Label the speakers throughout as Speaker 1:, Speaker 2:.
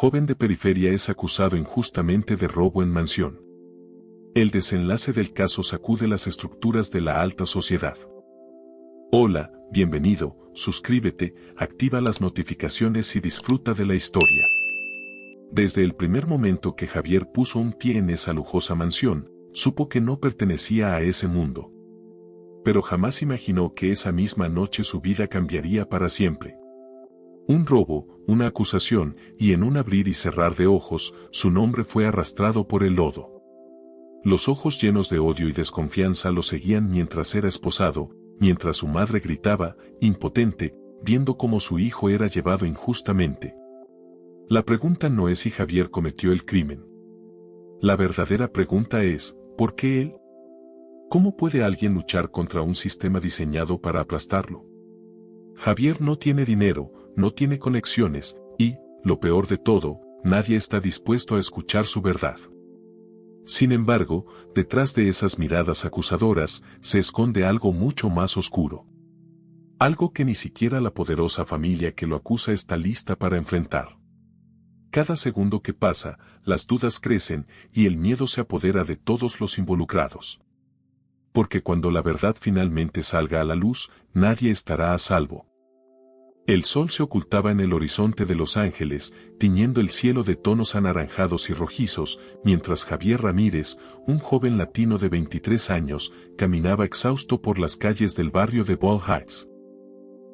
Speaker 1: Joven de periferia es acusado injustamente de robo en mansión. El desenlace del caso sacude las estructuras de la alta sociedad. Hola, bienvenido, suscríbete, activa las notificaciones y disfruta de la historia. Desde el primer momento que Javier puso un pie en esa lujosa mansión, supo que no pertenecía a ese mundo. Pero jamás imaginó que esa misma noche su vida cambiaría para siempre. Un robo, una acusación, y en un abrir y cerrar de ojos, su nombre fue arrastrado por el lodo. Los ojos llenos de odio y desconfianza lo seguían mientras era esposado, mientras su madre gritaba, impotente, viendo cómo su hijo era llevado injustamente. La pregunta no es si Javier cometió el crimen. La verdadera pregunta es, ¿por qué él? ¿Cómo puede alguien luchar contra un sistema diseñado para aplastarlo? Javier no tiene dinero, no tiene conexiones, y, lo peor de todo, nadie está dispuesto a escuchar su verdad. Sin embargo, detrás de esas miradas acusadoras, se esconde algo mucho más oscuro. Algo que ni siquiera la poderosa familia que lo acusa está lista para enfrentar. Cada segundo que pasa, las dudas crecen y el miedo se apodera de todos los involucrados. Porque cuando la verdad finalmente salga a la luz, nadie estará a salvo. El sol se ocultaba en el horizonte de Los Ángeles, tiñendo el cielo de tonos anaranjados y rojizos, mientras Javier Ramírez, un joven latino de 23 años, caminaba exhausto por las calles del barrio de Ball Heights.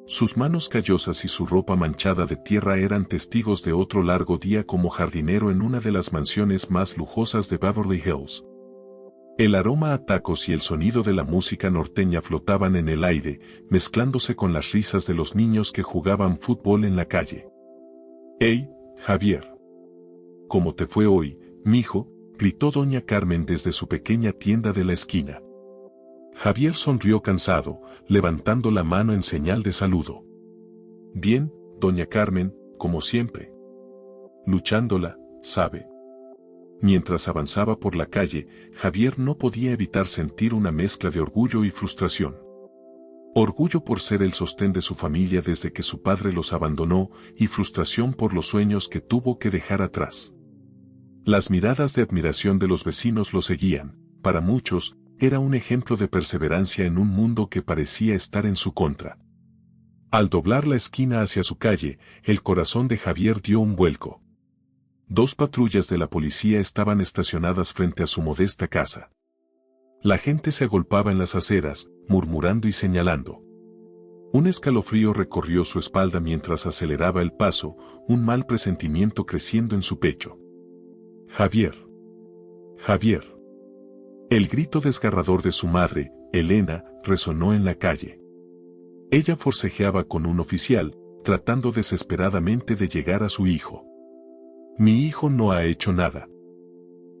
Speaker 1: Sus manos callosas y su ropa manchada de tierra eran testigos de otro largo día como jardinero en una de las mansiones más lujosas de Beverly Hills. El aroma a tacos y el sonido de la música norteña flotaban en el aire, mezclándose con las risas de los niños que jugaban fútbol en la calle. «¡Hey, Javier! ¿Cómo te fue hoy, mijo?», gritó doña Carmen desde su pequeña tienda de la esquina. Javier sonrió cansado, levantando la mano en señal de saludo. «Bien, doña Carmen, como siempre. Luchándola, ¿sabe?». Mientras avanzaba por la calle, Javier no podía evitar sentir una mezcla de orgullo y frustración. Orgullo por ser el sostén de su familia desde que su padre los abandonó y frustración por los sueños que tuvo que dejar atrás. Las miradas de admiración de los vecinos lo seguían, para muchos, era un ejemplo de perseverancia en un mundo que parecía estar en su contra. Al doblar la esquina hacia su calle, el corazón de Javier dio un vuelco. 2 patrullas de la policía estaban estacionadas frente a su modesta casa. La gente se agolpaba en las aceras, murmurando y señalando. Un escalofrío recorrió su espalda mientras aceleraba el paso, un mal presentimiento creciendo en su pecho. «Javier. Javier». El grito desgarrador de su madre, Elena, resonó en la calle. Ella forcejeaba con un oficial, tratando desesperadamente de llegar a su hijo. «Mi hijo no ha hecho nada.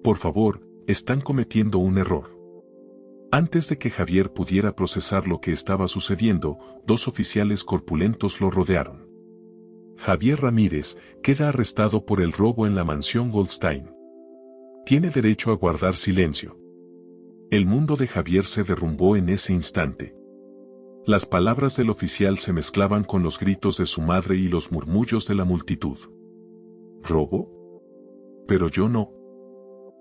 Speaker 1: Por favor, están cometiendo un error». Antes de que Javier pudiera procesar lo que estaba sucediendo, 2 oficiales corpulentos lo rodearon. «Javier Ramírez queda arrestado por el robo en la mansión Goldstein. Tiene derecho a guardar silencio». El mundo de Javier se derrumbó en ese instante. Las palabras del oficial se mezclaban con los gritos de su madre y los murmullos de la multitud. «¿Robo? Pero yo no».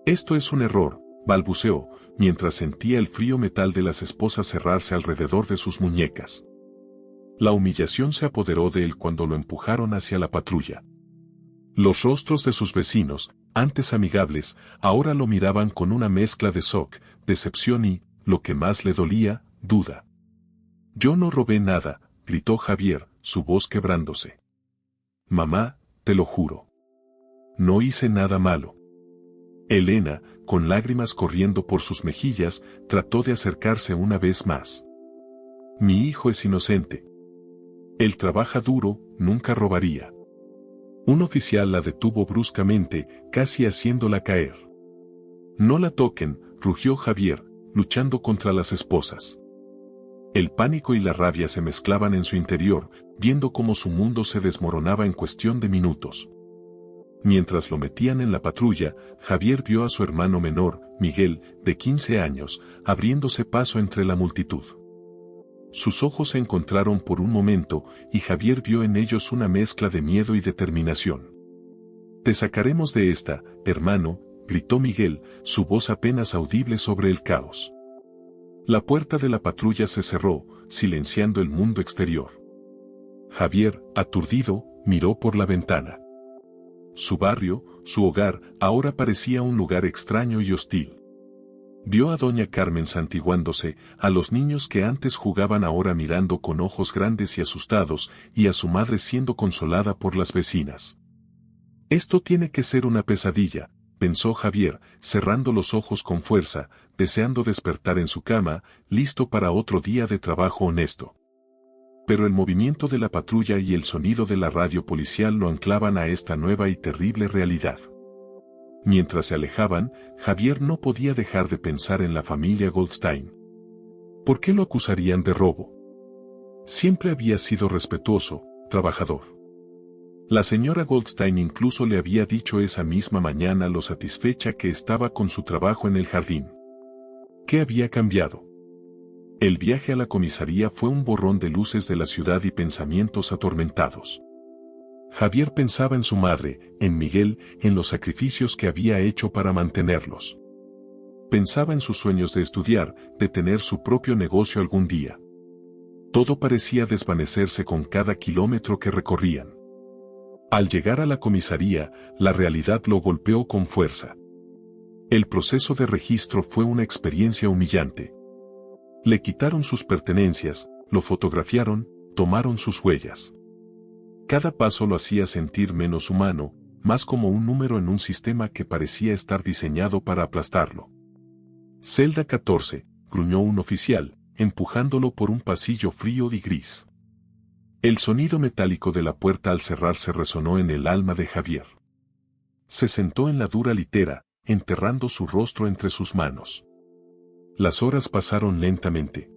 Speaker 1: «Esto es un error», balbuceó, mientras sentía el frío metal de las esposas cerrarse alrededor de sus muñecas. La humillación se apoderó de él cuando lo empujaron hacia la patrulla. Los rostros de sus vecinos, antes amigables, ahora lo miraban con una mezcla de shock, decepción y, lo que más le dolía, duda. «Yo no robé nada», gritó Javier, su voz quebrándose. «Mamá, te lo juro. No hice nada malo». Elena, con lágrimas corriendo por sus mejillas, trató de acercarse una vez más. «Mi hijo es inocente. Él trabaja duro, nunca robaría». Un oficial la detuvo bruscamente, casi haciéndola caer. «No la toquen», rugió Javier, luchando contra las esposas. El pánico y la rabia se mezclaban en su interior, viendo cómo su mundo se desmoronaba en cuestión de minutos. Mientras lo metían en la patrulla, Javier vio a su hermano menor, Miguel, de 15 años, abriéndose paso entre la multitud. Sus ojos se encontraron por un momento y Javier vio en ellos una mezcla de miedo y determinación. Te sacaremos de esta, hermano, gritó Miguel, su voz apenas audible sobre el caos. La puerta de la patrulla se cerró, silenciando el mundo exterior. Javier, aturdido, miró por la ventana. Su barrio, su hogar, ahora parecía un lugar extraño y hostil. Vio a doña Carmen santiguándose, a los niños que antes jugaban ahora mirando con ojos grandes y asustados, y a su madre siendo consolada por las vecinas. Esto tiene que ser una pesadilla, pensó Javier, cerrando los ojos con fuerza, deseando despertar en su cama, listo para otro día de trabajo honesto. Pero el movimiento de la patrulla y el sonido de la radio policial lo anclaban a esta nueva y terrible realidad. Mientras se alejaban, Javier no podía dejar de pensar en la familia Goldstein. ¿Por qué lo acusarían de robo? Siempre había sido respetuoso, trabajador. La señora Goldstein incluso le había dicho esa misma mañana lo satisfecha que estaba con su trabajo en el jardín. ¿Qué había cambiado? El viaje a la comisaría fue un borrón de luces de la ciudad y pensamientos atormentados. Javier pensaba en su madre, en Miguel, en los sacrificios que había hecho para mantenerlos. Pensaba en sus sueños de estudiar, de tener su propio negocio algún día. Todo parecía desvanecerse con cada kilómetro que recorrían. Al llegar a la comisaría, la realidad lo golpeó con fuerza. El proceso de registro fue una experiencia humillante. Le quitaron sus pertenencias, lo fotografiaron, tomaron sus huellas. Cada paso lo hacía sentir menos humano, más como un número en un sistema que parecía estar diseñado para aplastarlo. Celda 14, gruñó un oficial, empujándolo por un pasillo frío y gris. El sonido metálico de la puerta al cerrarse resonó en el alma de Javier. Se sentó en la dura litera, enterrando su rostro entre sus manos. Las horas pasaron lentamente.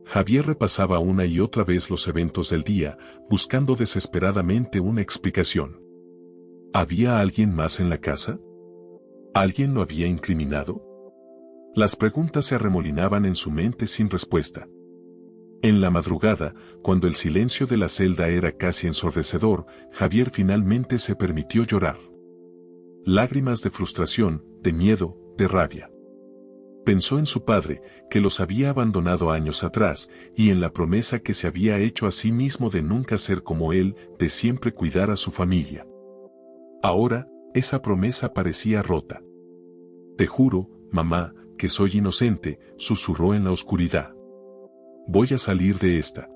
Speaker 1: Javier repasaba una y otra vez los eventos del día, buscando desesperadamente una explicación. ¿Había alguien más en la casa? ¿Alguien lo había incriminado? Las preguntas se arremolinaban en su mente sin respuesta. En la madrugada, cuando el silencio de la celda era casi ensordecedor, Javier finalmente se permitió llorar. Lágrimas de frustración, de miedo, de rabia. Pensó en su padre, que los había abandonado años atrás, y en la promesa que se había hecho a sí mismo de nunca ser como él, de siempre cuidar a su familia. Ahora, esa promesa parecía rota. Te juro, mamá, que soy inocente, susurró en la oscuridad. Voy a salir de esta.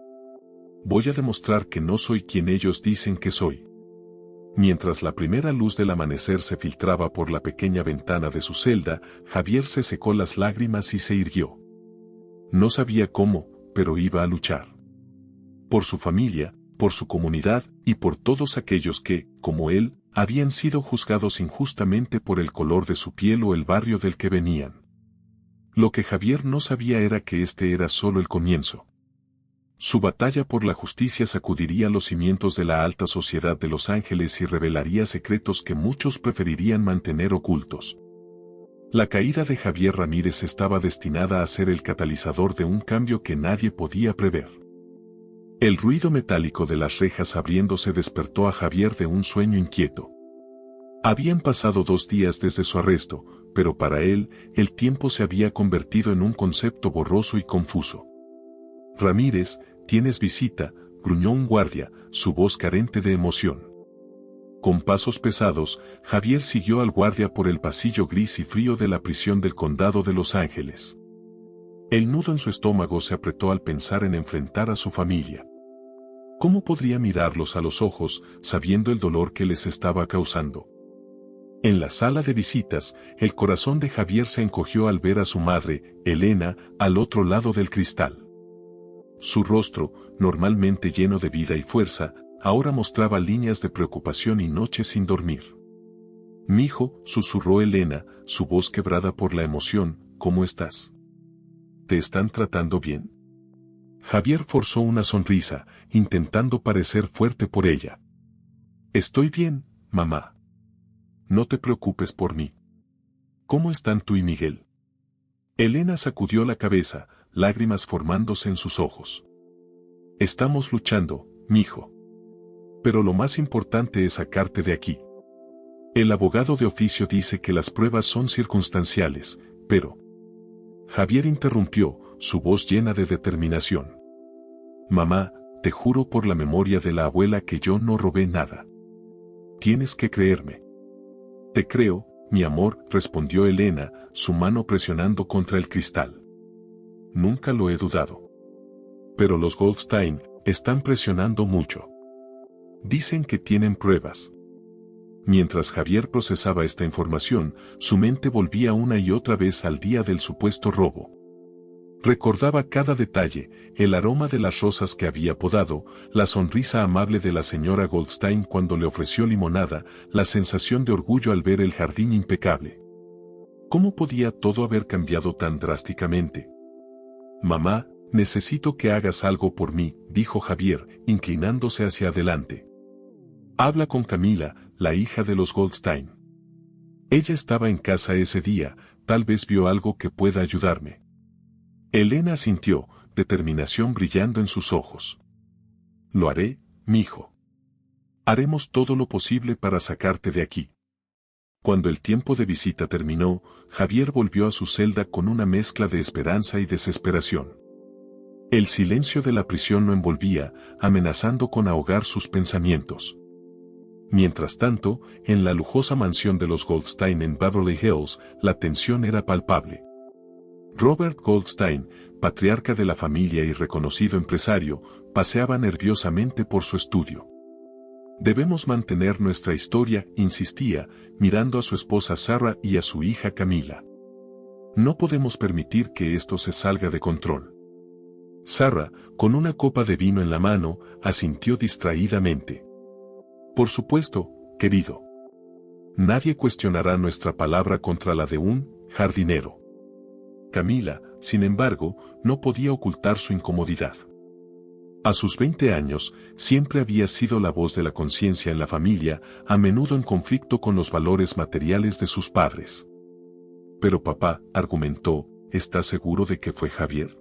Speaker 1: Voy a demostrar que no soy quien ellos dicen que soy. Mientras la primera luz del amanecer se filtraba por la pequeña ventana de su celda, Javier se secó las lágrimas y se irguió. No sabía cómo, pero iba a luchar. Por su familia, por su comunidad y por todos aquellos que, como él, habían sido juzgados injustamente por el color de su piel o el barrio del que venían. Lo que Javier no sabía era que este era solo el comienzo. Su batalla por la justicia sacudiría los cimientos de la alta sociedad de Los Ángeles y revelaría secretos que muchos preferirían mantener ocultos. La caída de Javier Ramírez estaba destinada a ser el catalizador de un cambio que nadie podía prever. El ruido metálico de las rejas abriéndose despertó a Javier de un sueño inquieto. Habían pasado 2 días desde su arresto, pero para él, el tiempo se había convertido en un concepto borroso y confuso. Ramírez, tienes visita, gruñó un guardia, su voz carente de emoción. Con pasos pesados, Javier siguió al guardia por el pasillo gris y frío de la prisión del condado de Los Ángeles. El nudo en su estómago se apretó al pensar en enfrentar a su familia. ¿Cómo podría mirarlos a los ojos, sabiendo el dolor que les estaba causando? En la sala de visitas, el corazón de Javier se encogió al ver a su madre, Elena, al otro lado del cristal. Su rostro, normalmente lleno de vida y fuerza, ahora mostraba líneas de preocupación y noches sin dormir. «Mijo», susurró Elena, su voz quebrada por la emoción, «¿cómo estás? ¿Te están tratando bien?» Javier forzó una sonrisa, intentando parecer fuerte por ella. «Estoy bien, mamá. No te preocupes por mí. ¿Cómo están tú y Miguel?» Elena sacudió la cabeza, lágrimas formándose en sus ojos. «Estamos luchando, mijo. Pero lo más importante es sacarte de aquí. El abogado de oficio dice que las pruebas son circunstanciales, pero... Javier interrumpió, su voz llena de determinación. Mamá, te juro por la memoria de la abuela que yo no robé nada. Tienes que creerme. Te creo, mi amor, respondió Elena, su mano presionando contra el cristal. Nunca lo he dudado. Pero los Goldstein están presionando mucho. Dicen que tienen pruebas. Mientras Javier procesaba esta información, su mente volvía una y otra vez al día del supuesto robo. Recordaba cada detalle, el aroma de las rosas que había podado, la sonrisa amable de la señora Goldstein cuando le ofreció limonada, la sensación de orgullo al ver el jardín impecable. ¿Cómo podía todo haber cambiado tan drásticamente? Mamá, necesito que hagas algo por mí, dijo Javier, inclinándose hacia adelante. Habla con Camila, la hija de los Goldstein. Ella estaba en casa ese día, tal vez vio algo que pueda ayudarme. Elena asintió, determinación brillando en sus ojos. Lo haré, mijo. Haremos todo lo posible para sacarte de aquí. Cuando el tiempo de visita terminó, Javier volvió a su celda con una mezcla de esperanza y desesperación. El silencio de la prisión lo envolvía, amenazando con ahogar sus pensamientos. Mientras tanto, en la lujosa mansión de los Goldstein en Beverly Hills, la tensión era palpable. Robert Goldstein, patriarca de la familia y reconocido empresario, paseaba nerviosamente por su estudio. Debemos mantener nuestra historia, insistía, mirando a su esposa Sarah y a su hija Camila. No podemos permitir que esto se salga de control. Sarah, con una copa de vino en la mano, asintió distraídamente. Por supuesto, querido. Nadie cuestionará nuestra palabra contra la de un jardinero. Camila, sin embargo, no podía ocultar su incomodidad. A sus 20 años, siempre había sido la voz de la conciencia en la familia, a menudo en conflicto con los valores materiales de sus padres. Pero papá, argumentó, ¿estás seguro de que fue Javier?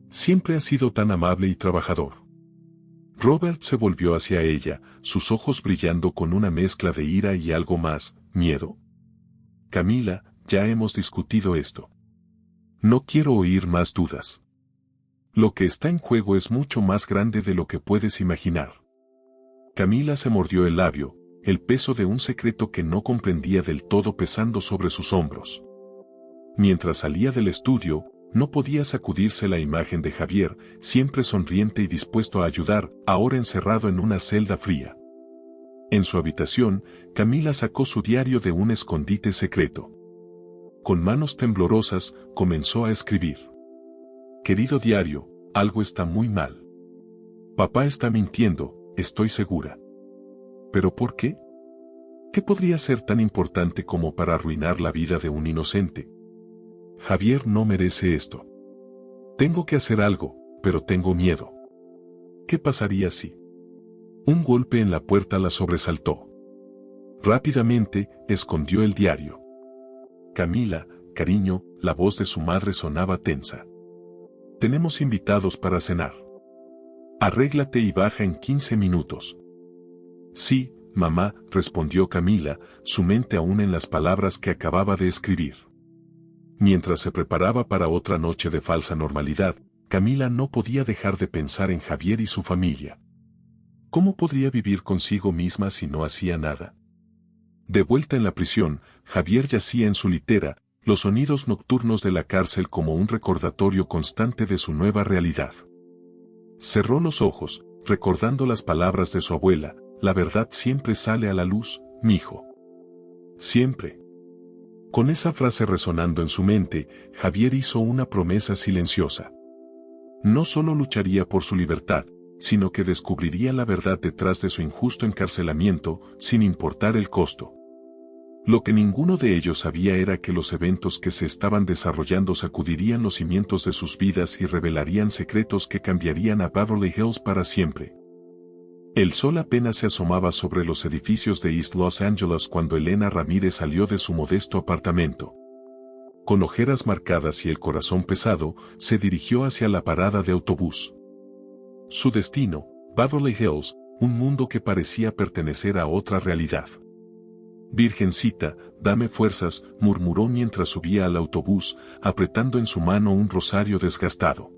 Speaker 1: Siempre ha sido tan amable y trabajador. Robert se volvió hacia ella, sus ojos brillando con una mezcla de ira y algo más, miedo. Camila, ya hemos discutido esto. No quiero oír más dudas. Lo que está en juego es mucho más grande de lo que puedes imaginar. Camila se mordió el labio, el peso de un secreto que no comprendía del todo pesando sobre sus hombros. Mientras salía del estudio, no podía sacudirse la imagen de Javier, siempre sonriente y dispuesto a ayudar, ahora encerrado en una celda fría. En su habitación, Camila sacó su diario de un escondite secreto. Con manos temblorosas, comenzó a escribir. Querido diario, algo está muy mal. Papá está mintiendo, estoy segura. ¿Pero por qué? ¿Qué podría ser tan importante como para arruinar la vida de un inocente? Javier no merece esto. Tengo que hacer algo, pero tengo miedo. ¿Qué pasaría si? Un golpe en la puerta la sobresaltó. Rápidamente, escondió el diario. Camila, cariño, la voz de su madre sonaba tensa. Tenemos invitados para cenar. Arréglate y baja en 15 minutos. Sí, mamá, respondió Camila, su mente aún en las palabras que acababa de escribir. Mientras se preparaba para otra noche de falsa normalidad, Camila no podía dejar de pensar en Javier y su familia. ¿Cómo podría vivir consigo misma si no hacía nada? De vuelta en la prisión, Javier yacía en su litera, los sonidos nocturnos de la cárcel como un recordatorio constante de su nueva realidad. Cerró los ojos, recordando las palabras de su abuela, la verdad siempre sale a la luz, mijo. Siempre. Con esa frase resonando en su mente, Javier hizo una promesa silenciosa. No solo lucharía por su libertad, sino que descubriría la verdad detrás de su injusto encarcelamiento, sin importar el costo. Lo que ninguno de ellos sabía era que los eventos que se estaban desarrollando sacudirían los cimientos de sus vidas y revelarían secretos que cambiarían a Beverly Hills para siempre. El sol apenas se asomaba sobre los edificios de East Los Angeles cuando Elena Ramírez salió de su modesto apartamento. Con ojeras marcadas y el corazón pesado, se dirigió hacia la parada de autobús. Su destino, Beverly Hills, un mundo que parecía pertenecer a otra realidad. Virgencita, dame fuerzas, murmuró mientras subía al autobús, apretando en su mano un rosario desgastado.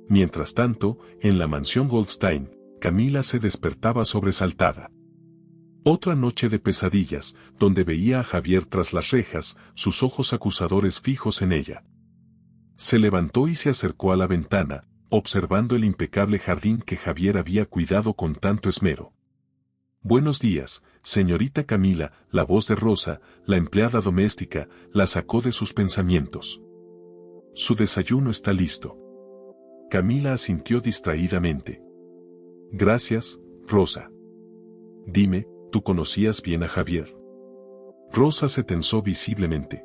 Speaker 1: Mientras tanto, en la mansión Goldstein, Camila se despertaba sobresaltada. Otra noche de pesadillas, donde veía a Javier tras las rejas, sus ojos acusadores fijos en ella. Se levantó y se acercó a la ventana, observando el impecable jardín que Javier había cuidado con tanto esmero. Buenos días, señorita Camila, la voz de Rosa, la empleada doméstica, la sacó de sus pensamientos. Su desayuno está listo. Camila asintió distraídamente. Gracias, Rosa. Dime, ¿tú conocías bien a Javier? Rosa se tensó visiblemente.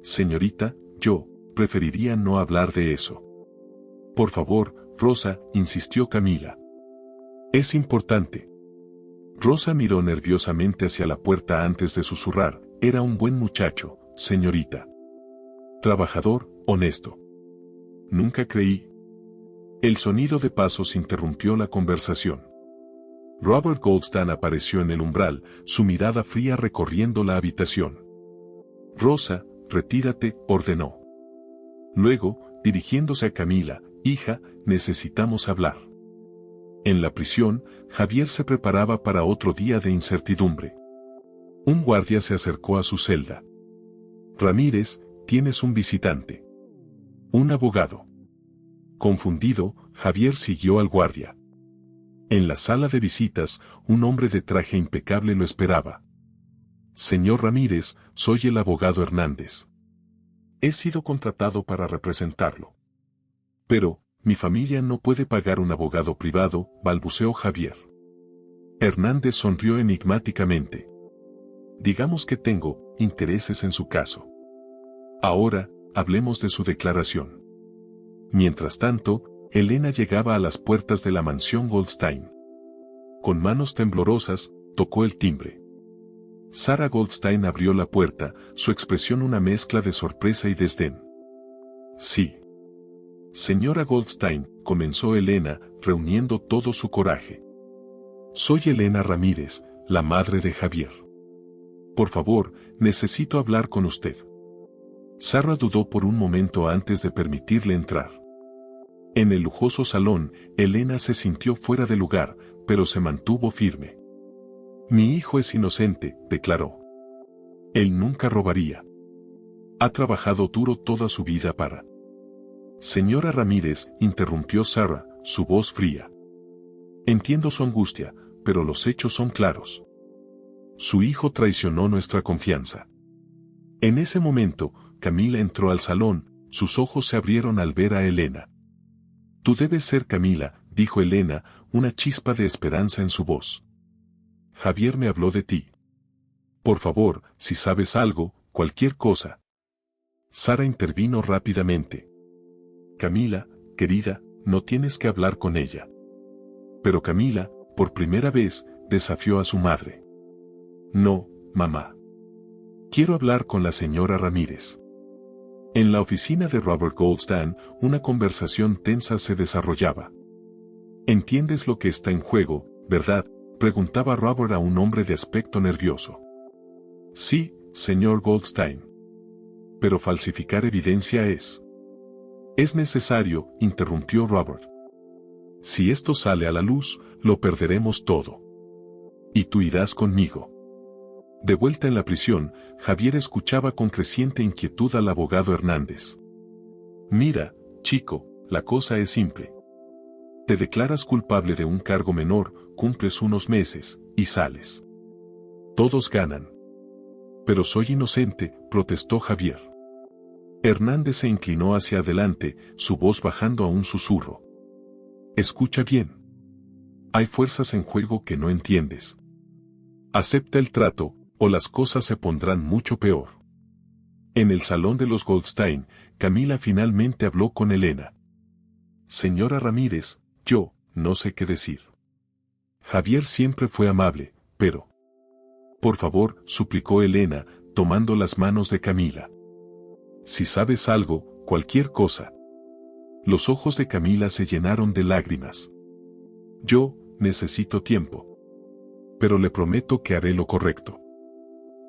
Speaker 1: Señorita, yo preferiría no hablar de eso. Por favor, Rosa, insistió Camila. Es importante. Rosa miró nerviosamente hacia la puerta antes de susurrar. Era un buen muchacho, señorita. Trabajador, honesto. Nunca creí. El sonido de pasos interrumpió la conversación. Robert Goldstein apareció en el umbral, su mirada fría recorriendo la habitación. Rosa, retírate, ordenó. Luego, dirigiéndose a Camila, hija, necesitamos hablar. En la prisión, Javier se preparaba para otro día de incertidumbre. Un guardia se acercó a su celda. Ramírez, tienes un visitante. Un abogado. Confundido, Javier siguió al guardia. En la sala de visitas, un hombre de traje impecable lo esperaba. Señor Ramírez, soy el abogado Hernández. He sido contratado para representarlo. Pero, mi familia no puede pagar un abogado privado, balbuceó Javier. Hernández sonrió enigmáticamente. Digamos que tengo intereses en su caso. Ahora, hablemos de su declaración. Mientras tanto, Elena llegaba a las puertas de la mansión Goldstein. Con manos temblorosas, tocó el timbre. Sarah Goldstein abrió la puerta, su expresión una mezcla de sorpresa y desdén. Sí. Señora Goldstein, comenzó Elena, reuniendo todo su coraje. Soy Elena Ramírez, la madre de Javier. Por favor, necesito hablar con usted. Sarah dudó por un momento antes de permitirle entrar. En el lujoso salón, Elena se sintió fuera de lugar, pero se mantuvo firme. Mi hijo es inocente, declaró. Él nunca robaría. Ha trabajado duro toda su vida para... Señora Ramírez, interrumpió Sarah, su voz fría. Entiendo su angustia, pero los hechos son claros. Su hijo traicionó nuestra confianza. En ese momento, Camila entró al salón, sus ojos se abrieron al ver a Elena. Tú debes ser Camila, dijo Elena, una chispa de esperanza en su voz. Javier me habló de ti. Por favor, si sabes algo, cualquier cosa. Sarah intervino rápidamente. Camila, querida, no tienes que hablar con ella. Pero Camila, por primera vez, desafió a su madre. No, mamá. Quiero hablar con la señora Ramírez. En la oficina de Robert Goldstein, una conversación tensa se desarrollaba. ¿Entiendes lo que está en juego, verdad?, preguntaba Robert a un hombre de aspecto nervioso. Sí, señor Goldstein. Pero falsificar evidencia es... Es necesario, interrumpió Robert. Si esto sale a la luz, lo perderemos todo. Y tú irás conmigo. De vuelta en la prisión, Javier escuchaba con creciente inquietud al abogado Hernández. Mira, chico, la cosa es simple. Te declaras culpable de un cargo menor, cumples unos meses, y sales. Todos ganan. Pero soy inocente, protestó Javier. Hernández se inclinó hacia adelante, su voz bajando a un susurro. Escucha bien. Hay fuerzas en juego que no entiendes. Acepta el trato, o las cosas se pondrán mucho peor. En el salón de los Goldstein, Camila finalmente habló con Elena. Señora Ramírez, yo, no sé qué decir. Javier siempre fue amable, pero... Por favor, suplicó Elena, tomando las manos de Camila. Si sabes algo, cualquier cosa. Los ojos de Camila se llenaron de lágrimas. Yo, necesito tiempo. Pero le prometo que haré lo correcto.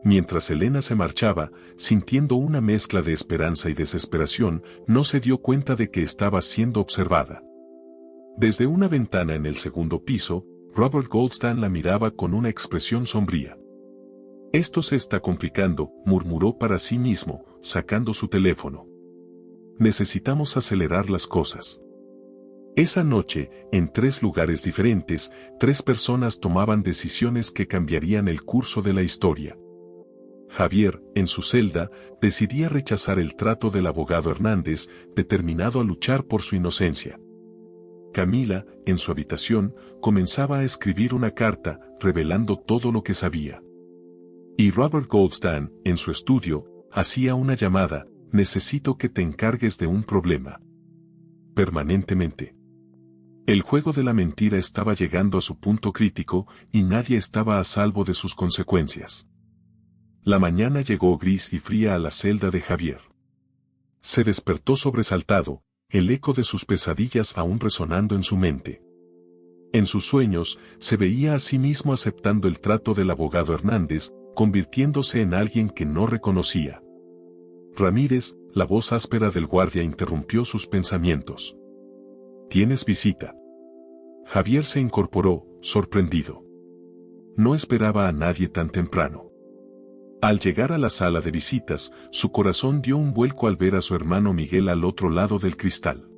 Speaker 1: Mientras Elena se marchaba, sintiendo una mezcla de esperanza y desesperación, no se dio cuenta de que estaba siendo observada. Desde una ventana en el segundo piso, Robert Goldstein la miraba con una expresión sombría. «Esto se está complicando», murmuró para sí mismo, sacando su teléfono. «Necesitamos acelerar las cosas». Esa noche, en 3 lugares diferentes, 3 personas tomaban decisiones que cambiarían el curso de la historia. Javier, en su celda, decidía rechazar el trato del abogado Hernández, determinado a luchar por su inocencia. Camila, en su habitación, comenzaba a escribir una carta, revelando todo lo que sabía. Y Robert Goldstein, en su estudio, hacía una llamada: «Necesito que te encargues de un problema». Permanentemente. El juego de la mentira estaba llegando a su punto crítico, y nadie estaba a salvo de sus consecuencias. La mañana llegó gris y fría a la celda de Javier. Se despertó sobresaltado, el eco de sus pesadillas aún resonando en su mente. En sus sueños, se veía a sí mismo aceptando el trato del abogado Hernández, convirtiéndose en alguien que no reconocía. Ramírez, la voz áspera del guardia, interrumpió sus pensamientos. «¿Tienes visita?» Javier se incorporó, sorprendido. No esperaba a nadie tan temprano. Al llegar a la sala de visitas, su corazón dio un vuelco al ver a su hermano Miguel al otro lado del cristal.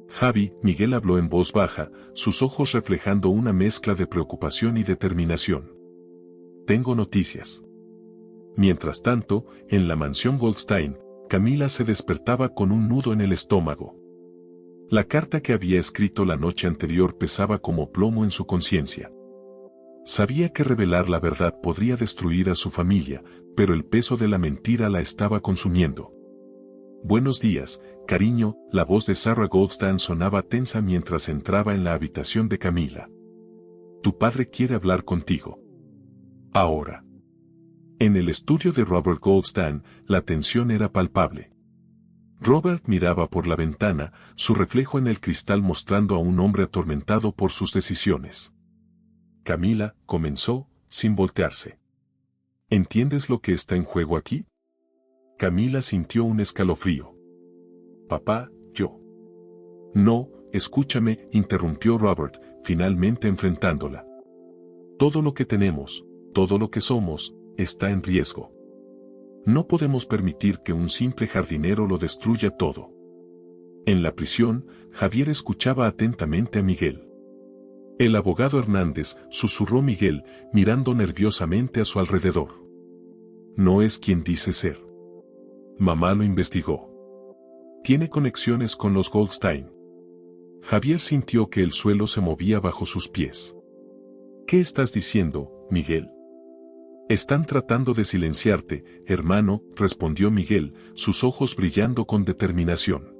Speaker 1: «Javi», Miguel habló en voz baja, sus ojos reflejando una mezcla de preocupación y determinación. «Tengo noticias». Mientras tanto, en la mansión Goldstein, Camila se despertaba con un nudo en el estómago. La carta que había escrito la noche anterior pesaba como plomo en su conciencia. Sabía que revelar la verdad podría destruir a su familia, pero el peso de la mentira la estaba consumiendo. «Buenos días, cariño», la voz de Sarah Goldstein sonaba tensa mientras entraba en la habitación de Camila. «Tu padre quiere hablar contigo. Ahora». En el estudio de Robert Goldstein, la tensión era palpable. Robert miraba por la ventana, su reflejo en el cristal mostrando a un hombre atormentado por sus decisiones. «Camila», comenzó, sin voltearse. «¿Entiendes lo que está en juego aquí?» Camila sintió un escalofrío. «Papá, yo». «No, escúchame», interrumpió Robert, finalmente enfrentándola. «Todo lo que tenemos, todo lo que somos, está en riesgo. No podemos permitir que un simple jardinero lo destruya todo». En la prisión, Javier escuchaba atentamente a Miguel. «El abogado Hernández», susurró Miguel, mirando nerviosamente a su alrededor. «No es quien dice ser. Mamá lo investigó. Tiene conexiones con los Goldstein». Javier sintió que el suelo se movía bajo sus pies. «¿Qué estás diciendo, Miguel?» «Están tratando de silenciarte, hermano», respondió Miguel, sus ojos brillando con determinación.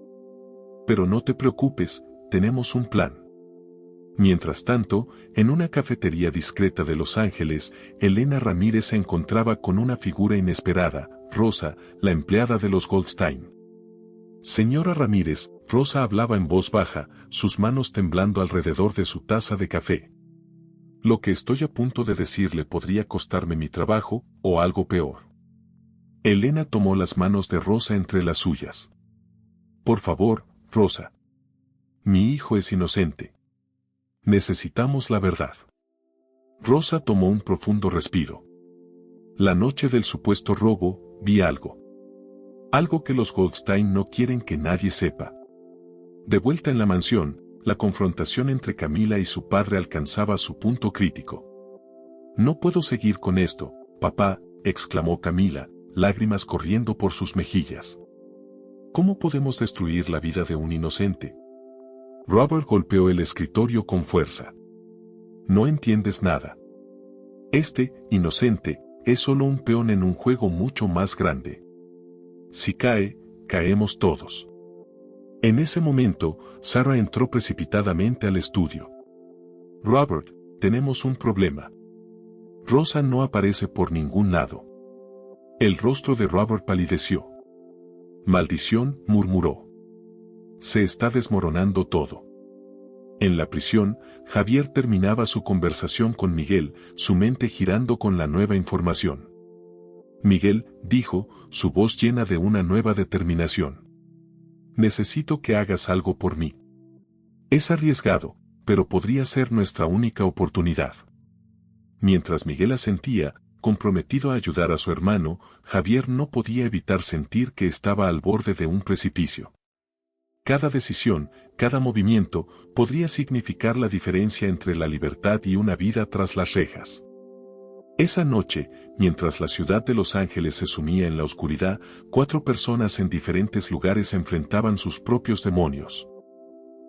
Speaker 1: «Pero no te preocupes, tenemos un plan». Mientras tanto, en una cafetería discreta de Los Ángeles, Elena Ramírez se encontraba con una figura inesperada: Rosa, la empleada de los Goldstein. «Señora Ramírez», Rosa hablaba en voz baja, sus manos temblando alrededor de su taza de café. «Lo que estoy a punto de decirle podría costarme mi trabajo, o algo peor». Elena tomó las manos de Rosa entre las suyas. «Por favor, Rosa. Mi hijo es inocente. Necesitamos la verdad». Rosa tomó un profundo respiro. «La noche del supuesto robo, vi algo. Algo que los Goldstein no quieren que nadie sepa». De vuelta en la mansión, la confrontación entre Camila y su padre alcanzaba su punto crítico. «No puedo seguir con esto, papá», exclamó Camila, lágrimas corriendo por sus mejillas. «¿Cómo podemos destruir la vida de un inocente?» Robert golpeó el escritorio con fuerza. «No entiendes nada. Este, inocente, es solo un peón en un juego mucho más grande. Si cae, caemos todos». En ese momento, Sarah entró precipitadamente al estudio. «Robert, tenemos un problema». Rosa no aparece por ningún lado. El rostro de Robert palideció. «Maldición», murmuró. «Se está desmoronando todo». En la prisión, Javier terminaba su conversación con Miguel, su mente girando con la nueva información. Miguel, dijo, su voz llena de una nueva determinación. Necesito que hagas algo por mí. Es arriesgado, pero podría ser nuestra única oportunidad. Mientras Miguel asentía, comprometido a ayudar a su hermano, Javier no podía evitar sentir que estaba al borde de un precipicio. Cada decisión, cada movimiento, podría significar la diferencia entre la libertad y una vida tras las rejas. Esa noche, mientras la ciudad de Los Ángeles se sumía en la oscuridad, 4 personas en diferentes lugares enfrentaban sus propios demonios.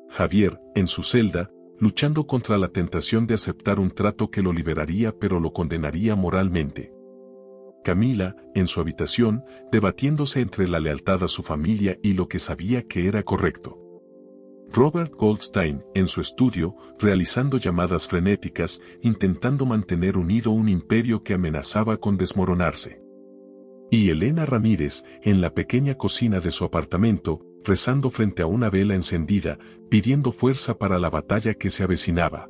Speaker 1: Javier, en su celda, luchando contra la tentación de aceptar un trato que lo liberaría pero lo condenaría moralmente. Camila, en su habitación, debatiéndose entre la lealtad a su familia y lo que sabía que era correcto. Robert Goldstein, en su estudio, realizando llamadas frenéticas, intentando mantener unido un imperio que amenazaba con desmoronarse. Y Elena Ramírez, en la pequeña cocina de su apartamento, rezando frente a una vela encendida, pidiendo fuerza para la batalla que se avecinaba.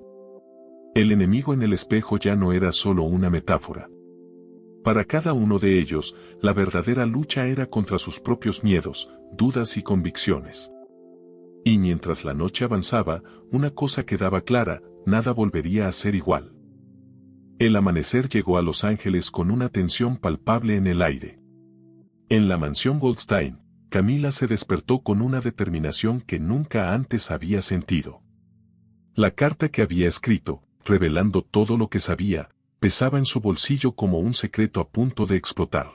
Speaker 1: El enemigo en el espejo ya no era solo una metáfora. Para cada uno de ellos, la verdadera lucha era contra sus propios miedos, dudas y convicciones. Y mientras la noche avanzaba, una cosa quedaba clara, nada volvería a ser igual. El amanecer llegó a Los Ángeles con una tensión palpable en el aire. En la mansión Goldstein, Camila se despertó con una determinación que nunca antes había sentido. La carta que había escrito, revelando todo lo que sabía, pesaba en su bolsillo como un secreto a punto de explotar.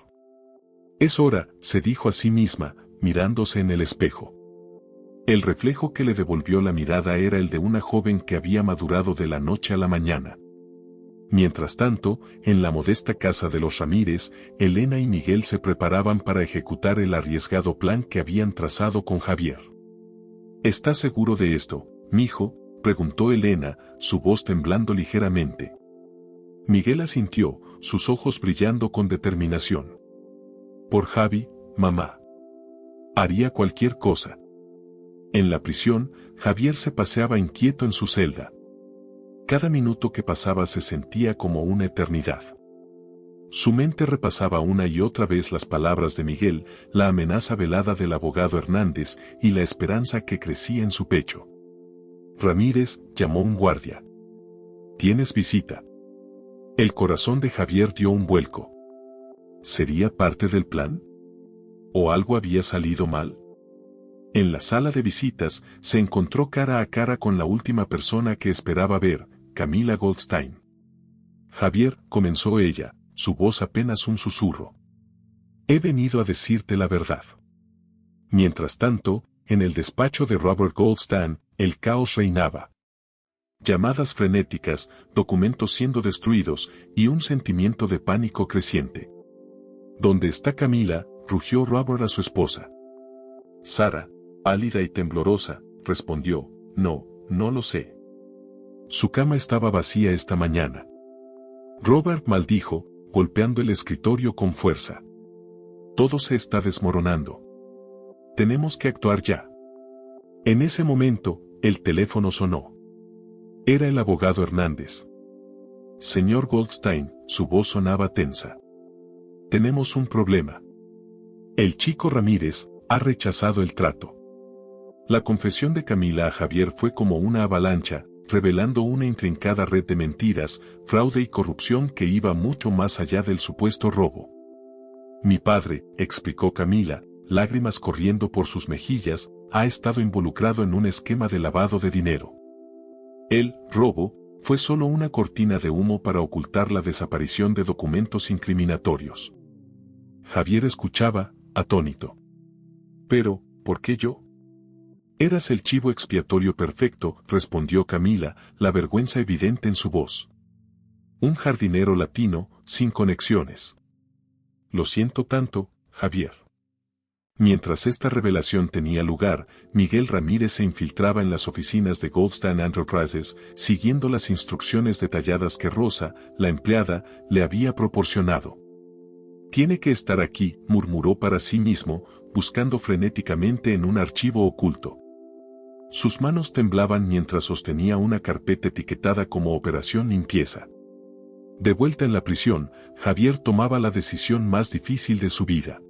Speaker 1: Es hora, se dijo a sí misma, mirándose en el espejo. El reflejo que le devolvió la mirada era el de una joven que había madurado de la noche a la mañana. Mientras tanto, en la modesta casa de los Ramírez, Elena y Miguel se preparaban para ejecutar el arriesgado plan que habían trazado con Javier. ¿Estás seguro de esto, mijo?, preguntó Elena, su voz temblando ligeramente. Miguel asintió, sus ojos brillando con determinación. Por Javi, mamá. Haría cualquier cosa. En la prisión, Javier se paseaba inquieto en su celda. Cada minuto que pasaba se sentía como una eternidad. Su mente repasaba una y otra vez las palabras de Miguel, la amenaza velada del abogado Hernández y la esperanza que crecía en su pecho. Ramírez llamó un guardia. «¿Tienes visita?» El corazón de Javier dio un vuelco. ¿Sería parte del plan? ¿O algo había salido mal? En la sala de visitas, se encontró cara a cara con la última persona que esperaba ver, Camila Goldstein. Javier, comenzó ella, su voz apenas un susurro. He venido a decirte la verdad. Mientras tanto, en el despacho de Robert Goldstein, el caos reinaba. Llamadas frenéticas, documentos siendo destruidos, y un sentimiento de pánico creciente. ¿Dónde está Camila?, rugió Robert a su esposa. Sara, pálida y temblorosa, respondió, no lo sé. Su cama estaba vacía esta mañana. Robert maldijo, golpeando el escritorio con fuerza. Todo se está desmoronando. Tenemos que actuar ya. En ese momento, el teléfono sonó. Era el abogado Hernández. Señor Goldstein, su voz sonaba tensa. Tenemos un problema. El chico Ramírez ha rechazado el trato. La confesión de Camila a Javier fue como una avalancha, revelando una intrincada red de mentiras, fraude y corrupción que iba mucho más allá del supuesto robo. Mi padre, explicó Camila, lágrimas corriendo por sus mejillas, ha estado involucrado en un esquema de lavado de dinero. El robo fue solo una cortina de humo para ocultar la desaparición de documentos incriminatorios. Javier escuchaba, atónito. Pero, ¿por qué yo? Eras el chivo expiatorio perfecto, respondió Camila, la vergüenza evidente en su voz. Un jardinero latino, sin conexiones. Lo siento tanto, Javier. Mientras esta revelación tenía lugar, Miguel Ramírez se infiltraba en las oficinas de Goldstein Enterprises, siguiendo las instrucciones detalladas que Rosa, la empleada, le había proporcionado. Tiene que estar aquí, murmuró para sí mismo, buscando frenéticamente en un archivo oculto. Sus manos temblaban mientras sostenía una carpeta etiquetada como Operación Limpieza. De vuelta en la prisión, Javier tomaba la decisión más difícil de su vida.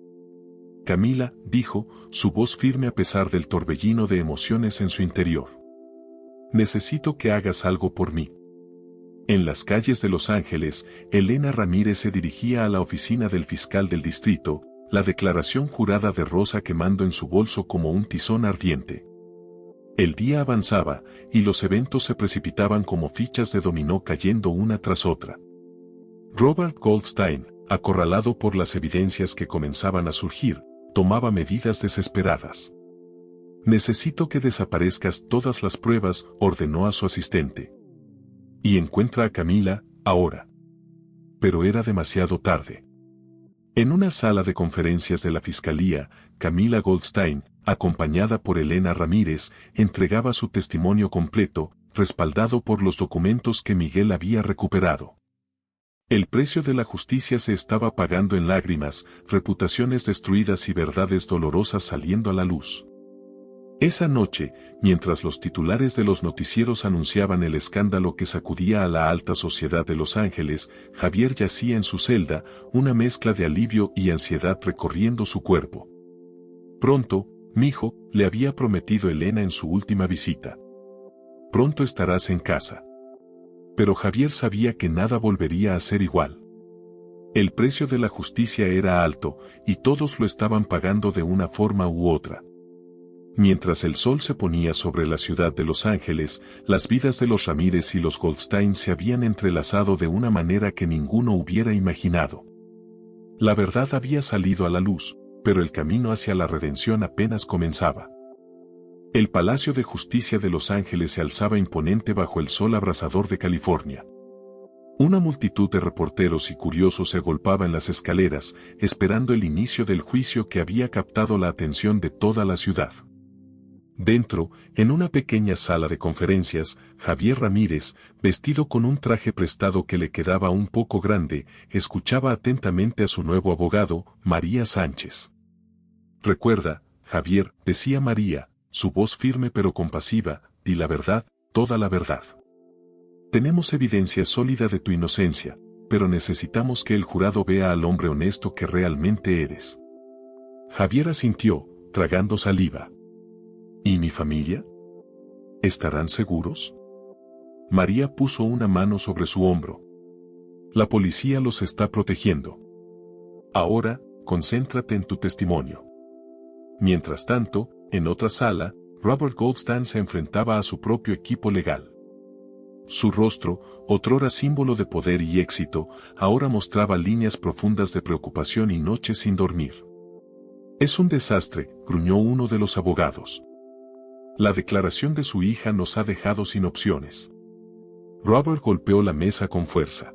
Speaker 1: Camila, dijo, su voz firme a pesar del torbellino de emociones en su interior. Necesito que hagas algo por mí. En las calles de Los Ángeles, Elena Ramírez se dirigía a la oficina del fiscal del distrito, la declaración jurada de Rosa quemando en su bolso como un tizón ardiente. El día avanzaba, y los eventos se precipitaban como fichas de dominó cayendo una tras otra. Robert Goldstein, acorralado por las evidencias que comenzaban a surgir, tomaba medidas desesperadas. Necesito que desaparezcas todas las pruebas, ordenó a su asistente. Y encuentra a Camila, ahora. Pero era demasiado tarde. En una sala de conferencias de la fiscalía, Camila Goldstein, acompañada por Elena Ramírez, entregaba su testimonio completo, respaldado por los documentos que Miguel había recuperado. El precio de la justicia se estaba pagando en lágrimas, reputaciones destruidas y verdades dolorosas saliendo a la luz. Esa noche, mientras los titulares de los noticieros anunciaban el escándalo que sacudía a la alta sociedad de Los Ángeles, Javier yacía en su celda, una mezcla de alivio y ansiedad recorriendo su cuerpo. Pronto, mijo, le había prometido Elena en su última visita. Pronto estarás en casa. Pero Javier sabía que nada volvería a ser igual. El precio de la justicia era alto, y todos lo estaban pagando de una forma u otra. Mientras el sol se ponía sobre la ciudad de Los Ángeles, las vidas de los Ramírez y los Goldstein se habían entrelazado de una manera que ninguno hubiera imaginado. La verdad había salido a la luz, pero el camino hacia la redención apenas comenzaba. El Palacio de Justicia de Los Ángeles se alzaba imponente bajo el sol abrasador de California. Una multitud de reporteros y curiosos se agolpaba en las escaleras, esperando el inicio del juicio que había captado la atención de toda la ciudad. Dentro, en una pequeña sala de conferencias, Javier Ramírez, vestido con un traje prestado que le quedaba un poco grande, escuchaba atentamente a su nuevo abogado, María Sánchez. Recuerda, Javier, decía María, su voz firme pero compasiva, di la verdad, toda la verdad. Tenemos evidencia sólida de tu inocencia, pero necesitamos que el jurado vea al hombre honesto que realmente eres. Javier asintió, tragando saliva. ¿Y mi familia? ¿Estarán seguros? María puso una mano sobre su hombro. La policía los está protegiendo. Ahora, concéntrate en tu testimonio. Mientras tanto, en otra sala, Robert Goldstein se enfrentaba a su propio equipo legal. Su rostro, otrora símbolo de poder y éxito, ahora mostraba líneas profundas de preocupación y noches sin dormir. Es un desastre, gruñó uno de los abogados. La declaración de su hija nos ha dejado sin opciones. Robert golpeó la mesa con fuerza.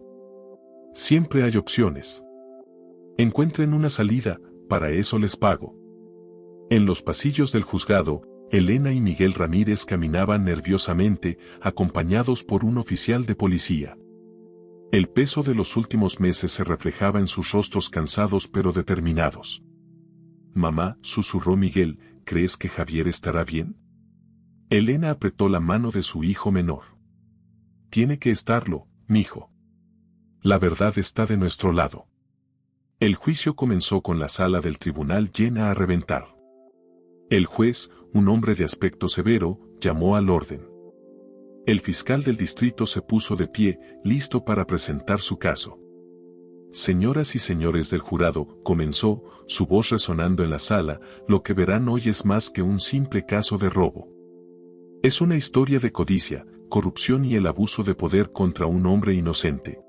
Speaker 1: Siempre hay opciones. Encuentren una salida, para eso les pago. En los pasillos del juzgado, Elena y Miguel Ramírez caminaban nerviosamente, acompañados por un oficial de policía. El peso de los últimos meses se reflejaba en sus rostros cansados pero determinados. Mamá, susurró Miguel, ¿crees que Javier estará bien? Elena apretó la mano de su hijo menor. Tiene que estarlo, mijo. La verdad está de nuestro lado. El juicio comenzó con la sala del tribunal llena a reventar. El juez, un hombre de aspecto severo, llamó al orden. El fiscal del distrito se puso de pie, listo para presentar su caso. Señoras y señores del jurado, comenzó, su voz resonando en la sala, lo que verán hoy es más que un simple caso de robo. Es una historia de codicia, corrupción y el abuso de poder contra un hombre inocente.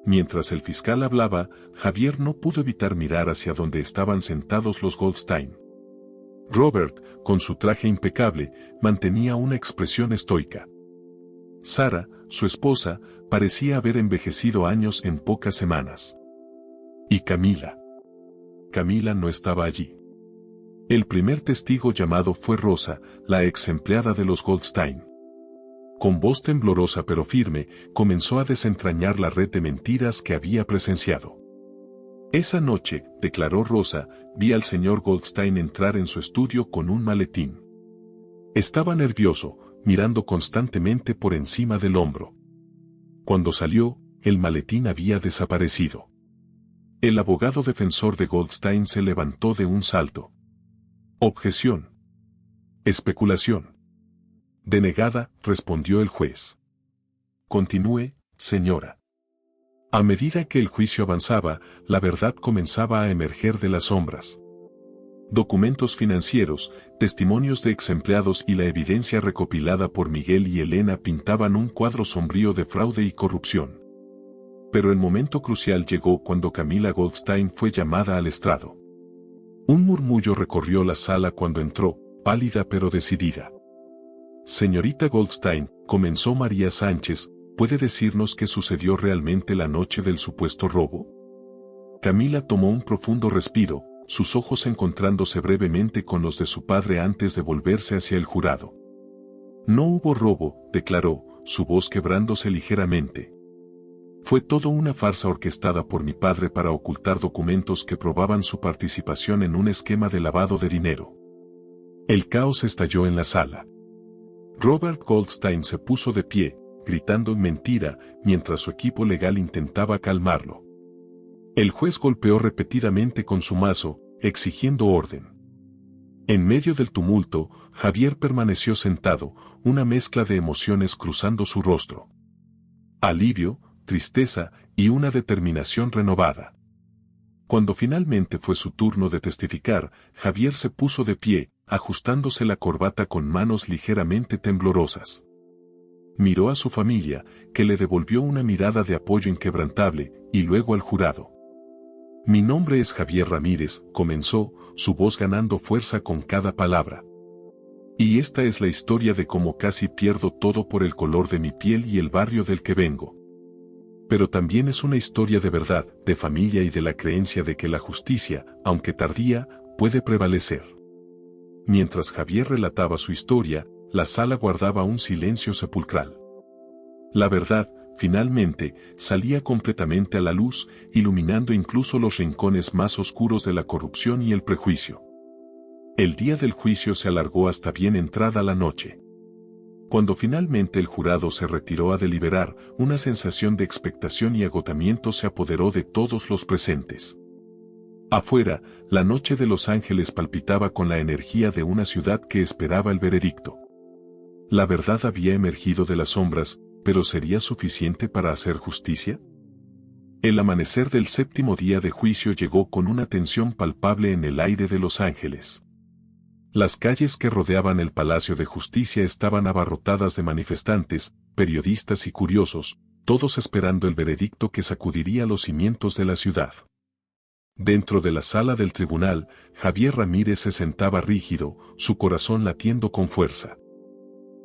Speaker 1: Mientras el fiscal hablaba, Javier no pudo evitar mirar hacia donde estaban sentados los Goldstein. Robert, con su traje impecable, mantenía una expresión estoica. Sara, su esposa, parecía haber envejecido años en pocas semanas. ¿Y Camila? Camila no estaba allí. El primer testigo llamado fue Rosa, la ex empleada de los Goldstein. Con voz temblorosa pero firme, comenzó a desentrañar la red de mentiras que había presenciado. Esa noche, declaró Rosa, vi al señor Goldstein entrar en su estudio con un maletín. Estaba nervioso, mirando constantemente por encima del hombro. Cuando salió, el maletín había desaparecido. El abogado defensor de Goldstein se levantó de un salto. Objeción. Especulación. Denegada, respondió el juez. Continúe, señora. A medida que el juicio avanzaba, la verdad comenzaba a emerger de las sombras. Documentos financieros, testimonios de exempleados y la evidencia recopilada por Miguel y Elena pintaban un cuadro sombrío de fraude y corrupción. Pero el momento crucial llegó cuando Camila Goldstein fue llamada al estrado. Un murmullo recorrió la sala cuando entró, pálida pero decidida. Señorita Goldstein, comenzó María Sánchez, ¿puede decirnos qué sucedió realmente la noche del supuesto robo? Camila tomó un profundo respiro, sus ojos encontrándose brevemente con los de su padre antes de volverse hacia el jurado. No hubo robo, declaró, su voz quebrándose ligeramente. Fue todo una farsa orquestada por mi padre para ocultar documentos que probaban su participación en un esquema de lavado de dinero. El caos estalló en la sala. Robert Goldstein se puso de pie, gritando mentira, mientras su equipo legal intentaba calmarlo. El juez golpeó repetidamente con su mazo, exigiendo orden. En medio del tumulto, Javier permaneció sentado, una mezcla de emociones cruzando su rostro. Alivio, tristeza y una determinación renovada. Cuando finalmente fue su turno de testificar, Javier se puso de pie, ajustándose la corbata con manos ligeramente temblorosas. Miró a su familia, que le devolvió una mirada de apoyo inquebrantable, y luego al jurado. Mi nombre es Javier Ramírez, comenzó, su voz ganando fuerza con cada palabra. Y esta es la historia de cómo casi pierdo todo por el color de mi piel y el barrio del que vengo. Pero también es una historia de verdad, de familia y de la creencia de que la justicia, aunque tardía, puede prevalecer. Mientras Javier relataba su historia, la sala guardaba un silencio sepulcral. La verdad, finalmente, salía completamente a la luz, iluminando incluso los rincones más oscuros de la corrupción y el prejuicio. El día del juicio se alargó hasta bien entrada la noche. Cuando finalmente el jurado se retiró a deliberar, una sensación de expectación y agotamiento se apoderó de todos los presentes. Afuera, la noche de Los Ángeles palpitaba con la energía de una ciudad que esperaba el veredicto. La verdad había emergido de las sombras, pero ¿sería suficiente para hacer justicia? El amanecer del séptimo día de juicio llegó con una tensión palpable en el aire de Los Ángeles. Las calles que rodeaban el Palacio de Justicia estaban abarrotadas de manifestantes, periodistas y curiosos, todos esperando el veredicto que sacudiría los cimientos de la ciudad. Dentro de la sala del tribunal, Javier Ramírez se sentaba rígido, su corazón latiendo con fuerza.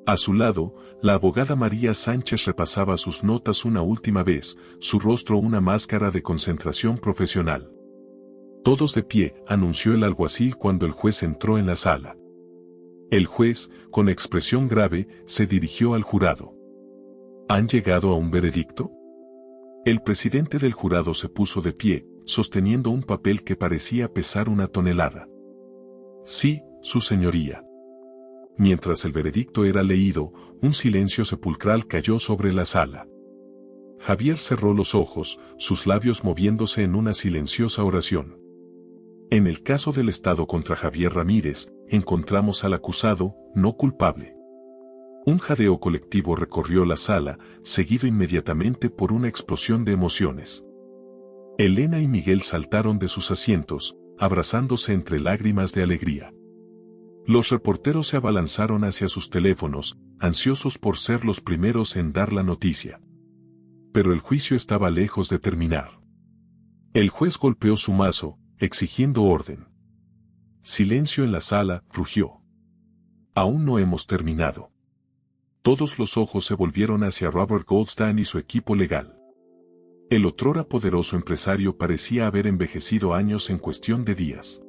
Speaker 1: A su lado, la abogada María Sánchez repasaba sus notas una última vez, su rostro una máscara de concentración profesional. Todos de pie, anunció el alguacil cuando el juez entró en la sala. El juez, con expresión grave, se dirigió al jurado. ¿Han llegado a un veredicto? El presidente del jurado se puso de pie, sosteniendo un papel que parecía pesar una tonelada. Sí, su señoría. Mientras el veredicto era leído, un silencio sepulcral cayó sobre la sala. Javier cerró los ojos, sus labios moviéndose en una silenciosa oración. En el caso del Estado contra Javier Ramírez, encontramos al acusado, no culpable. Un jadeo colectivo recorrió la sala, seguido inmediatamente por una explosión de emociones. Elena y Miguel saltaron de sus asientos, abrazándose entre lágrimas de alegría. Los reporteros se abalanzaron hacia sus teléfonos, ansiosos por ser los primeros en dar la noticia. Pero el juicio estaba lejos de terminar. El juez golpeó su mazo, exigiendo orden. Silencio en la sala, rugió. Aún no hemos terminado. Todos los ojos se volvieron hacia Robert Goldstein y su equipo legal. El otrora poderoso empresario parecía haber envejecido años en cuestión de días.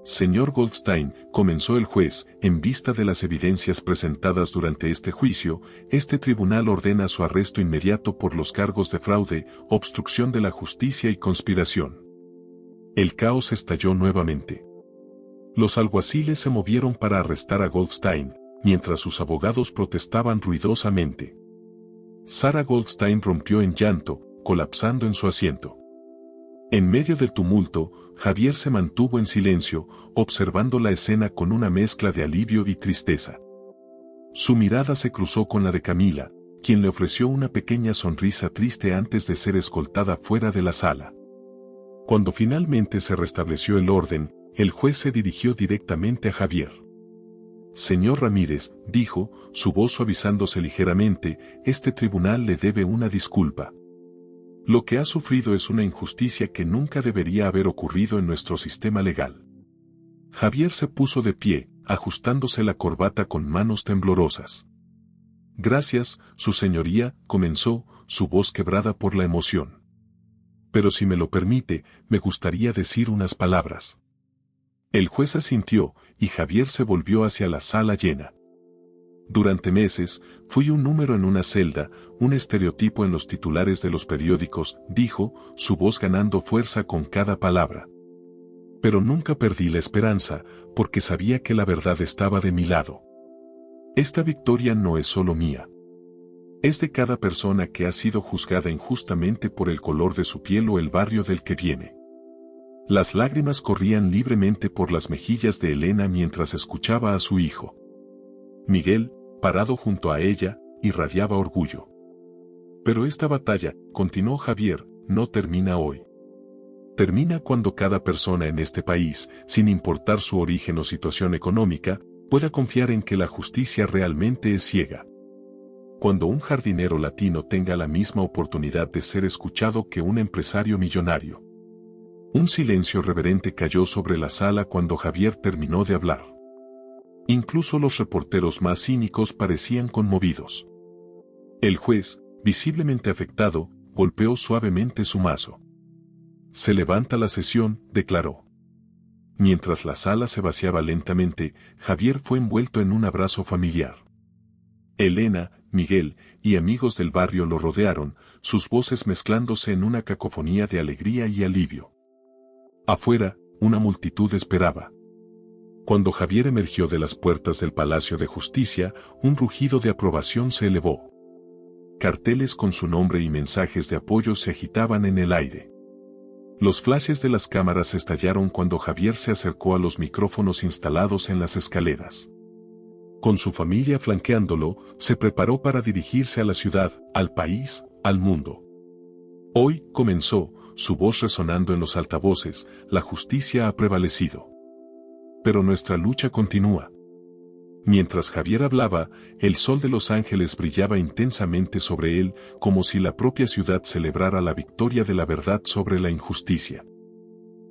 Speaker 1: Señor Goldstein, comenzó el juez, en vista de las evidencias presentadas durante este juicio, este tribunal ordena su arresto inmediato por los cargos de fraude, obstrucción de la justicia y conspiración. El caos estalló nuevamente. Los alguaciles se movieron para arrestar a Goldstein, mientras sus abogados protestaban ruidosamente. Sarah Goldstein rompió en llanto, colapsando en su asiento. En medio del tumulto, Javier se mantuvo en silencio, observando la escena con una mezcla de alivio y tristeza. Su mirada se cruzó con la de Camila, quien le ofreció una pequeña sonrisa triste antes de ser escoltada fuera de la sala. Cuando finalmente se restableció el orden, el juez se dirigió directamente a Javier. «Señor Ramírez», dijo, su voz suavizándose ligeramente, «este tribunal le debe una disculpa. Lo que ha sufrido es una injusticia que nunca debería haber ocurrido en nuestro sistema legal». Javier se puso de pie, ajustándose la corbata con manos temblorosas. «Gracias, su señoría», comenzó, su voz quebrada por la emoción. «Pero si me lo permite, me gustaría decir unas palabras». El juez asintió, y Javier se volvió hacia la sala llena. «Durante meses, fui un número en una celda, un estereotipo en los titulares de los periódicos», dijo, su voz ganando fuerza con cada palabra. «Pero nunca perdí la esperanza, porque sabía que la verdad estaba de mi lado. Esta victoria no es solo mía. Es de cada persona que ha sido juzgada injustamente por el color de su piel o el barrio del que viene». Las lágrimas corrían libremente por las mejillas de Elena mientras escuchaba a su hijo. Miguel, parado junto a ella, irradiaba orgullo. «Pero esta batalla», continuó Javier, «no termina hoy. Termina cuando cada persona en este país, sin importar su origen o situación económica, pueda confiar en que la justicia realmente es ciega. Cuando un jardinero latino tenga la misma oportunidad de ser escuchado que un empresario millonario». Un silencio reverente cayó sobre la sala cuando Javier terminó de hablar. Incluso los reporteros más cínicos parecían conmovidos. El juez, visiblemente afectado, golpeó suavemente su mazo. «Se levanta la sesión», declaró. Mientras la sala se vaciaba lentamente, Javier fue envuelto en un abrazo familiar. Elena, Miguel y amigos del barrio lo rodearon, sus voces mezclándose en una cacofonía de alegría y alivio. Afuera, una multitud esperaba. Cuando Javier emergió de las puertas del Palacio de Justicia, un rugido de aprobación se elevó. Carteles con su nombre y mensajes de apoyo se agitaban en el aire. Los flashes de las cámaras estallaron cuando Javier se acercó a los micrófonos instalados en las escaleras. Con su familia flanqueándolo, se preparó para dirigirse a la ciudad, al país, al mundo. «Hoy», comenzó, su voz resonando en los altavoces, «la justicia ha prevalecido. Pero nuestra lucha continúa». Mientras Javier hablaba, el sol de Los Ángeles brillaba intensamente sobre él, como si la propia ciudad celebrara la victoria de la verdad sobre la injusticia.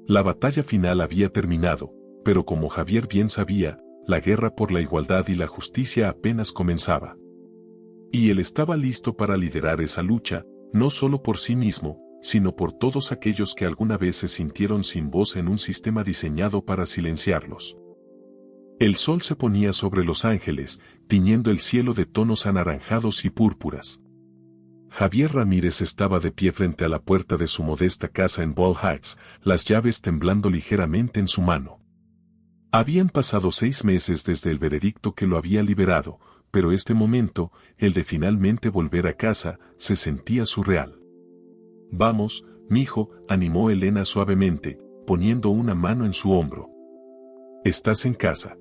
Speaker 1: La batalla final había terminado, pero como Javier bien sabía, la guerra por la igualdad y la justicia apenas comenzaba. Y él estaba listo para liderar esa lucha, no solo por sí mismo, sino por todos aquellos que alguna vez se sintieron sin voz en un sistema diseñado para silenciarlos. El sol se ponía sobre Los Ángeles, tiñendo el cielo de tonos anaranjados y púrpuras. Javier Ramírez estaba de pie frente a la puerta de su modesta casa en Ball Heights, las llaves temblando ligeramente en su mano. Habían pasado 6 meses desde el veredicto que lo había liberado, pero este momento, el de finalmente volver a casa, se sentía surreal. «Vamos, mijo», animó Elena suavemente, poniendo una mano en su hombro. «Estás en casa».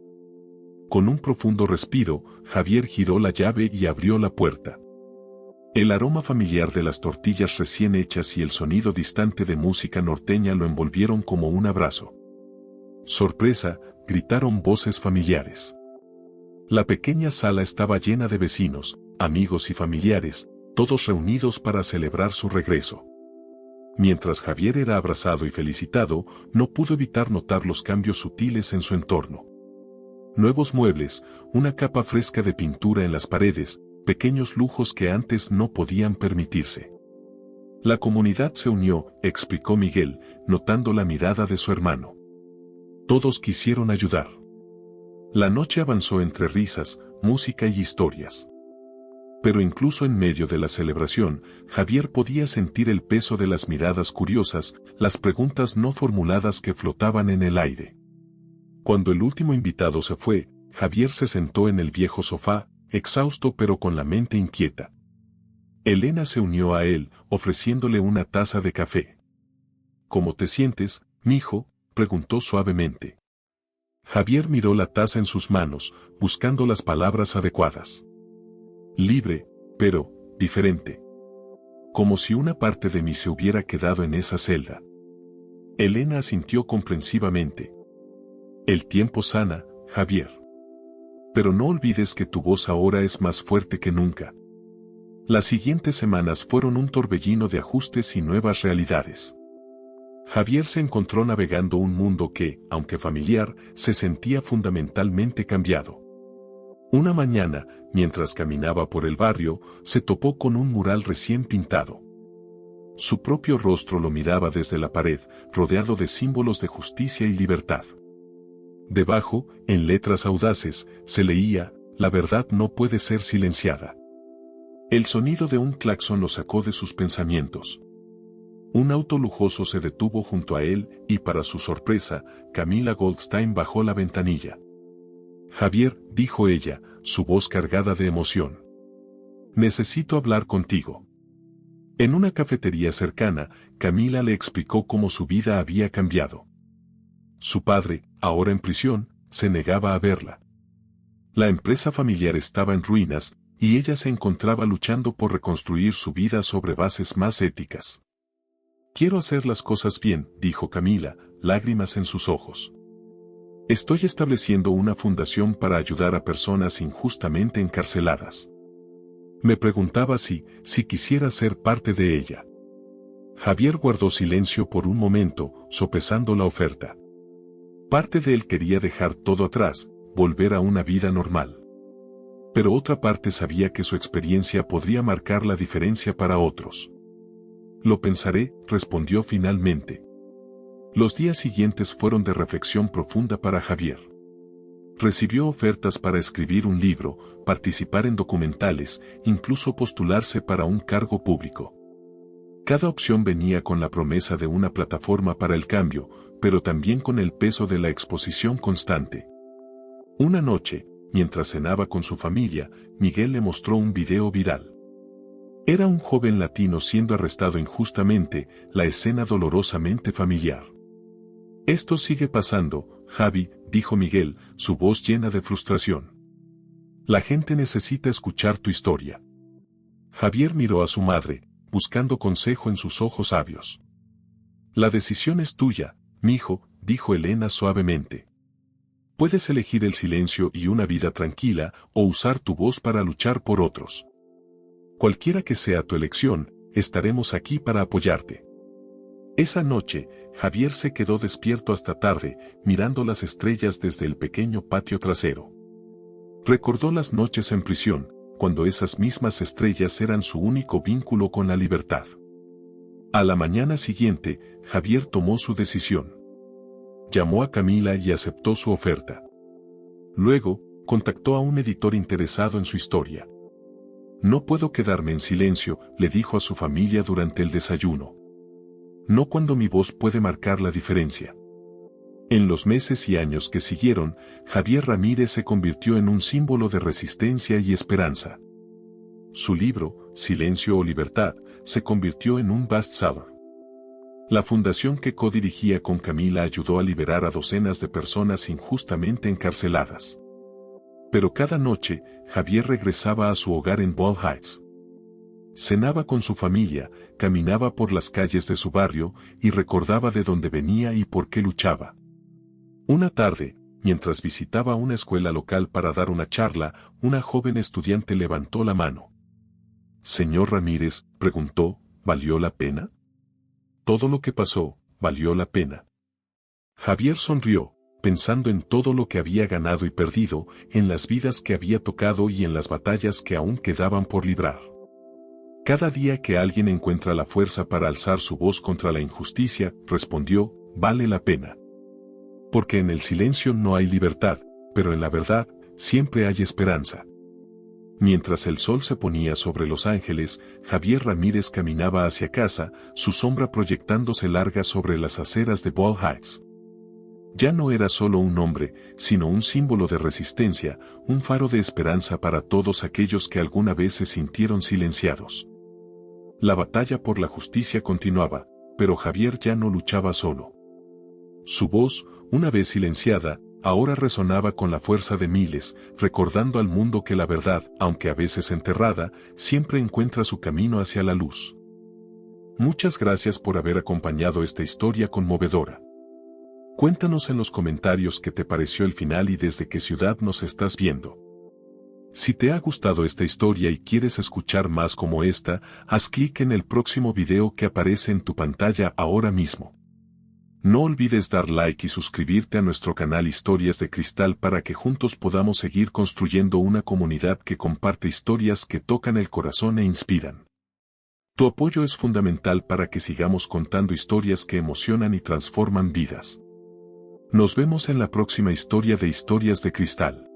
Speaker 1: Con un profundo respiro, Javier giró la llave y abrió la puerta. El aroma familiar de las tortillas recién hechas y el sonido distante de música norteña lo envolvieron como un abrazo. «Sorpresa», gritaron voces familiares. La pequeña sala estaba llena de vecinos, amigos y familiares, todos reunidos para celebrar su regreso. Mientras Javier era abrazado y felicitado, no pudo evitar notar los cambios sutiles en su entorno. Nuevos muebles, una capa fresca de pintura en las paredes, pequeños lujos que antes no podían permitirse. «La comunidad se unió», explicó Miguel, notando la mirada de su hermano. «Todos quisieron ayudar». La noche avanzó entre risas, música y historias. Pero incluso en medio de la celebración, Javier podía sentir el peso de las miradas curiosas, las preguntas no formuladas que flotaban en el aire. Cuando el último invitado se fue, Javier se sentó en el viejo sofá, exhausto pero con la mente inquieta. Elena se unió a él, ofreciéndole una taza de café. ¿Cómo te sientes, mijo?, preguntó suavemente. Javier miró la taza en sus manos, buscando las palabras adecuadas. Libre, pero diferente. Como si una parte de mí se hubiera quedado en esa celda. Elena asintió comprensivamente. El tiempo sana, Javier. Pero no olvides que tu voz ahora es más fuerte que nunca. Las siguientes semanas fueron un torbellino de ajustes y nuevas realidades. Javier se encontró navegando un mundo que, aunque familiar, se sentía fundamentalmente cambiado. Una mañana, mientras caminaba por el barrio, se topó con un mural recién pintado. Su propio rostro lo miraba desde la pared, rodeado de símbolos de justicia y libertad. Debajo, en letras audaces, se leía: la verdad no puede ser silenciada. El sonido de un claxon lo sacó de sus pensamientos. Un auto lujoso se detuvo junto a él y, para su sorpresa, Camila Goldstein bajó la ventanilla. Javier, dijo ella, su voz cargada de emoción. Necesito hablar contigo. En una cafetería cercana, Camila le explicó cómo su vida había cambiado. Su padre, ahora en prisión, se negaba a verla. La empresa familiar estaba en ruinas, y ella se encontraba luchando por reconstruir su vida sobre bases más éticas. Quiero hacer las cosas bien, dijo Camila, lágrimas en sus ojos. Estoy estableciendo una fundación para ayudar a personas injustamente encarceladas. Me preguntaba si quisiera ser parte de ella. Javier guardó silencio por un momento, sopesando la oferta. Parte de él quería dejar todo atrás, volver a una vida normal. Pero otra parte sabía que su experiencia podría marcar la diferencia para otros. Lo pensaré, respondió finalmente. Los días siguientes fueron de reflexión profunda para Javier. Recibió ofertas para escribir un libro, participar en documentales, incluso postularse para un cargo público. Cada opción venía con la promesa de una plataforma para el cambio, pero también con el peso de la exposición constante. Una noche, mientras cenaba con su familia, Miguel le mostró un video viral. Era un joven latino siendo arrestado injustamente, la escena dolorosamente familiar. Esto sigue pasando, Javi, dijo Miguel, su voz llena de frustración. La gente necesita escuchar tu historia. Javier miró a su madre, buscando consejo en sus ojos sabios. La decisión es tuya, mijo, dijo Elena suavemente. Puedes elegir el silencio y una vida tranquila, o usar tu voz para luchar por otros. Cualquiera que sea tu elección, estaremos aquí para apoyarte. Esa noche, Javier se quedó despierto hasta tarde, mirando las estrellas desde el pequeño patio trasero. Recordó las noches en prisión, cuando esas mismas estrellas eran su único vínculo con la libertad. A la mañana siguiente, Javier tomó su decisión. Llamó a Camila y aceptó su oferta. Luego, contactó a un editor interesado en su historia. No puedo quedarme en silencio, le dijo a su familia durante el desayuno. No cuando mi voz puede marcar la diferencia. En los meses y años que siguieron, Javier Ramírez se convirtió en un símbolo de resistencia y esperanza. Su libro, Silencio o Libertad, se convirtió en un bestseller. La fundación que codirigía con Camila ayudó a liberar a docenas de personas injustamente encarceladas. Pero cada noche, Javier regresaba a su hogar en Ball Heights. Cenaba con su familia, caminaba por las calles de su barrio y recordaba de dónde venía y por qué luchaba. Una tarde, mientras visitaba una escuela local para dar una charla, una joven estudiante levantó la mano. «Señor Ramírez», preguntó, «¿valió la pena?» «Todo lo que pasó, valió la pena». Javier sonrió, pensando en todo lo que había ganado y perdido, en las vidas que había tocado y en las batallas que aún quedaban por librar. Cada día que alguien encuentra la fuerza para alzar su voz contra la injusticia, respondió, vale la pena. Porque en el silencio no hay libertad, pero en la verdad, siempre hay esperanza. Mientras el sol se ponía sobre Los Ángeles, Javier Ramírez caminaba hacia casa, su sombra proyectándose larga sobre las aceras de Ball Heights. Ya no era solo un nombre, sino un símbolo de resistencia, un faro de esperanza para todos aquellos que alguna vez se sintieron silenciados. La batalla por la justicia continuaba, pero Javier ya no luchaba solo. Su voz, una vez silenciada, ahora resonaba con la fuerza de miles, recordando al mundo que la verdad, aunque a veces enterrada, siempre encuentra su camino hacia la luz. Muchas gracias por haber acompañado esta historia conmovedora. Cuéntanos en los comentarios qué te pareció el final y desde qué ciudad nos estás viendo. Si te ha gustado esta historia y quieres escuchar más como esta, haz clic en el próximo video que aparece en tu pantalla ahora mismo. No olvides dar like y suscribirte a nuestro canal Historias de Cristal para que juntos podamos seguir construyendo una comunidad que comparte historias que tocan el corazón e inspiran. Tu apoyo es fundamental para que sigamos contando historias que emocionan y transforman vidas. Nos vemos en la próxima historia de Historias de Cristal.